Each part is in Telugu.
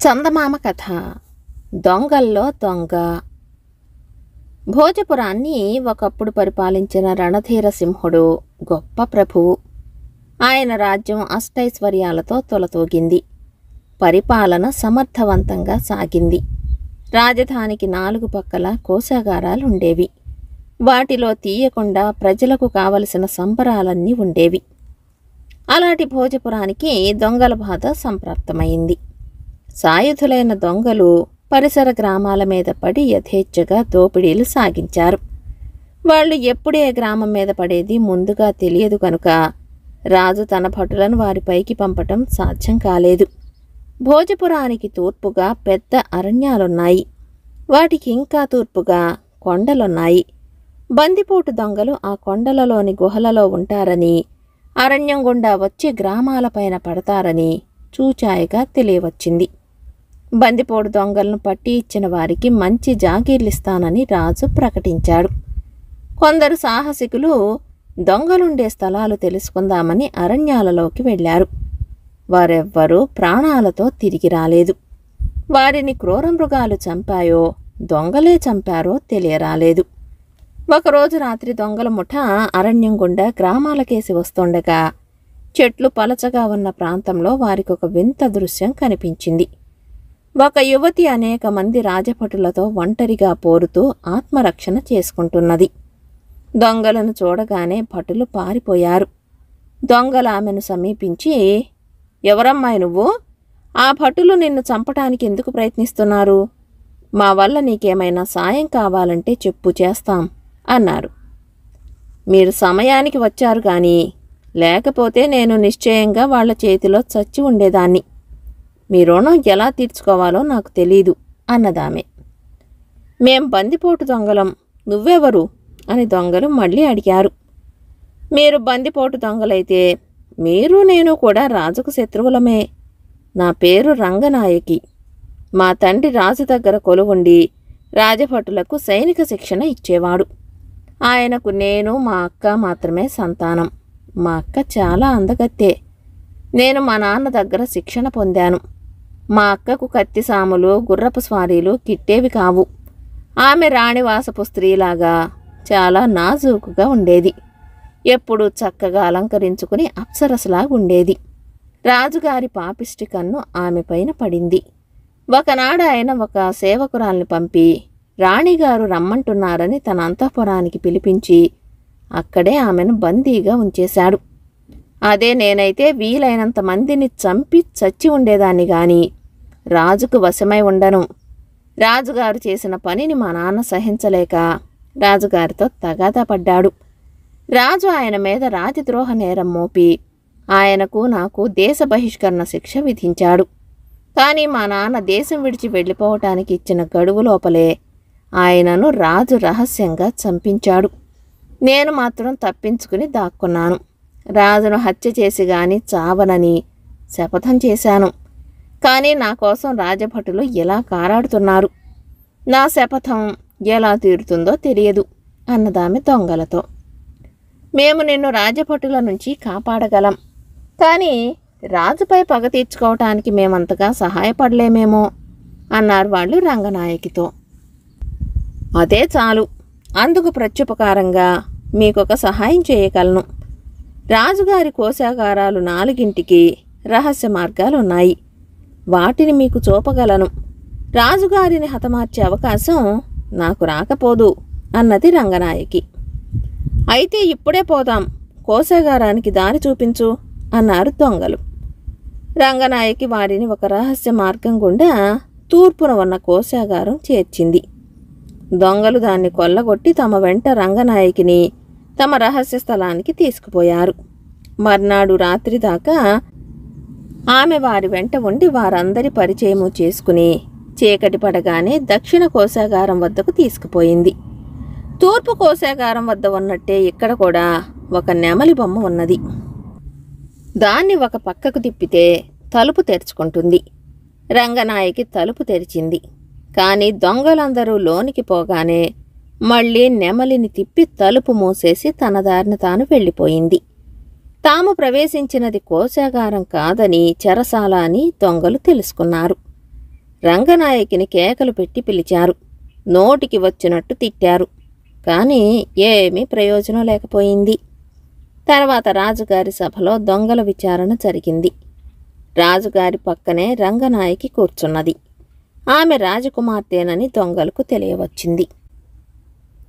చందమామ కథ. దొంగల్లో దొంగ. భోజపురాన్ని ఒకప్పుడు పరిపాలించిన రణధీర సింహుడు గొప్ప ప్రభువు. ఆయన రాజ్యం అష్టైశ్వర్యాలతో తొలతూగింది. పరిపాలన సమర్థవంతంగా సాగింది. రాజధానికి 4 పక్కల కోశాగారాలుండేవి. వాటిలో తీయకుండా ప్రజలకు కావలసిన సంబరాలన్నీ ఉండేవి. అలాంటి భోజపురానికి దొంగల బాధ సంప్రాప్తమైంది. సాయుధులైన దొంగలు పరిసర గ్రామాల మీద పడి యథేచ్ఛగా దోపిడీలు సాగించారు. వాళ్ళు ఎప్పుడే గ్రామం మీద పడేది ముందుగా తెలియదు కనుక రాజు తన భటులను వారిపైకి పంపటం సాధ్యం కాలేదు. భోజపురానికి తూర్పుగా పెద్ద అరణ్యాలున్నాయి. వాటికి ఇంకా తూర్పుగా కొండలున్నాయి. బందిపోటు దొంగలు ఆ కొండలలోని గుహలలో ఉంటారని, అరణ్యం గుండా వచ్చి గ్రామాలపైన పడతారని చూచాయిగా తెలియవచ్చింది. బందిపోటు దొంగలను పట్టి ఇచ్చిన వారికి మంచి జాగీర్లిస్తానని రాజు ప్రకటించాడు. కొందరు సాహసికులు దొంగలుండే స్థలాలు తెలుసుకుందామని అరణ్యాలలోకి వెళ్లారు. వారెవ్వరూ ప్రాణాలతో తిరిగి రాలేదు. వారిని క్రూరమృగాలు చంపాయో దొంగలే చంపారో తెలియరాలేదు. ఒకరోజు రాత్రి దొంగల ముఠ అరణ్యం గుండా గ్రామాలకేసి వస్తుండగా చెట్లు పలచగా ఉన్న ప్రాంతంలో వారికొక వింత దృశ్యం కనిపించింది. ఒక యువతి అనేక మంది రాజభటులతో ఒంటరిగా పోరుతూ ఆత్మరక్షణ చేసుకుంటున్నది. దొంగలను చూడగానే భటులు పారిపోయారు. దొంగలు ఆమెను సమీపించి, ఎవరమ్మాయి నువ్వు? ఆ భటులు నిన్ను చంపటానికి ఎందుకు ప్రయత్నిస్తున్నారు? మా వల్ల నీకేమైనా సాయం కావాలంటే చెప్పు, చేస్తాం అన్నారు. మీరు సమయానికి వచ్చారు కానీ లేకపోతే నేను నిశ్చయంగా వాళ్ల చేతిలో చచ్చి ఉండేదాన్ని. మీ రుణం ఎలా తీర్చుకోవాలో నాకు తెలీదు అన్నదామె. మేం బందిపోటు దొంగలం, నువ్వెవరు అని దొంగలు మళ్ళీ అడిగారు. మీరు బందిపోటు దొంగలైతే మీరు నేను కూడా రాజుకు శత్రువులమే. నా పేరు రంగనాయకి. మా తండ్రి రాజు దగ్గర కొలువుండి రాజభటులకు సైనిక శిక్షణ ఇచ్చేవాడు. ఆయనకు నేను మా అక్క మాత్రమే సంతానం. మా అక్క చాలా అందగత్తే. నేను మా నాన్న దగ్గర శిక్షణ పొందాను. మా అక్కకు కత్తి సాములు, గుర్రపు స్వారీలు కిట్టేవి కావు. ఆమె రాణివాసపు స్త్రీలాగా చాలా నాజూకుగా ఉండేది. ఎప్పుడూ చక్కగా అలంకరించుకుని అప్సరసలాగుండేది. రాజుగారి పాపిష్టి కన్ను ఆమెపైన పడింది. ఒకనాడు ఆయన ఒక సేవకురాల్ని పంపి రాణిగారు రమ్మంటున్నారని తన అంతఃపురానికి పిలిపించి అక్కడే ఆమెను బందీగా ఉంచేశాడు. అదే నేనైతే వీలైనంత మందిని చంపి చచ్చి ఉండేదాన్ని గాని రాజుకు వశమై ఉండను. రాజుగారు చేసిన పనిని మా నాన్న సహించలేక రాజుగారితో తగాదా పడ్డాడు. రాజు ఆయన మీద రాజద్రోహ నేరం మోపి ఆయనకు నాకు దేశ బహిష్కరణ శిక్ష విధించాడు. కానీ మా నాన్న దేశం విడిచి వెళ్ళిపోవటానికి ఇచ్చిన గడువు లోపలే ఆయనను రాజు రహస్యంగా చంపించాడు. నేను మాత్రం తప్పించుకుని దాక్కున్నాను. రాజును హత్య చేసి గాని చావనని శపథం చేశాను. కానీ నా కోసం రాజభటులు ఎలా కారాడుతున్నారు. నా శపథం ఎలా తీరుతుందో తెలియదు అన్నదామె దొంగలతో. మేము నిన్ను రాజభటుల నుంచి కాపాడగలం, కానీ రాజుపై పగ తీర్చుకోవటానికి మేమంతగా సహాయపడలేమేమో అన్నారు వాళ్ళు రంగనాయకితో. అదే చాలు, అందుకు ప్రత్యుపకారంగా మీకొక సహాయం చేయగలను. రాజుగారి కోశాగారాలు 4ంటికి రహస్య మార్గాలున్నాయి. వాటిని మీకు చూపగలను. రాజుగారిని హతమార్చే అవకాశం నాకు రాకపోదు అన్నది రంగనాయకి. అయితే ఇప్పుడే పోదాం, కోశాగారానికి దారి చూపించు అన్నారు దొంగలు. రంగనాయకి వారిని ఒక రహస్య మార్గం గుండా తూర్పున ఉన్న కోశాగారం చేర్చింది. దొంగలు దాన్ని కొల్లగొట్టి తమ వెంట రంగనాయకిని తమ రహస్య స్థలానికి తీసుకుపోయారు. మర్నాడు రాత్రి దాకా ఆమె వారి వెంట ఉండి వారందరి పరిచయము చేసుకుని చీకటి పడగానే దక్షిణ కోశాగారం వద్దకు తీసుకుపోయింది. తూర్పు కోశాగారం వద్ద ఉన్నట్టే ఇక్కడ కూడా ఒక నెమలి బొమ్మ ఉన్నది. దాన్ని ఒక పక్కకు తిప్పితే తలుపు తెరుచుకుంటుంది. రంగనాయకి తలుపు తెరిచింది. కానీ దొంగలందరూ లోనికి పోగానే మళ్ళీ నెమలిని తిప్పి తలుపు మూసేసి తన దారిన తాను వెళ్ళిపోయింది. తాము ప్రవేశించినది కోశాగారం కాదని చెరసాల అని దొంగలు తెలుసుకున్నారు. రంగనాయకిని కేకలు పెట్టి పిలిచారు. నోటికి వచ్చినట్టు తిట్టారు. కానీ ఏమీ ప్రయోజనం లేకపోయింది. తర్వాత రాజుగారి సభలో దొంగల విచారణ జరిగింది. రాజుగారి పక్కనే రంగనాయకి కూర్చున్నది. ఆమె రాజకుమార్తెనని దొంగలకు తెలియవచ్చింది.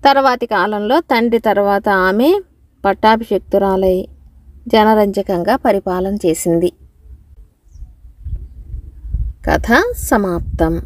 తర్వాతి కాలంలో తండ్రి తర్వాత ఆమె పట్టాభిషిక్తురాలై జనరంజకంగా పరిపాలన చేసింది. కథ సమాప్తం.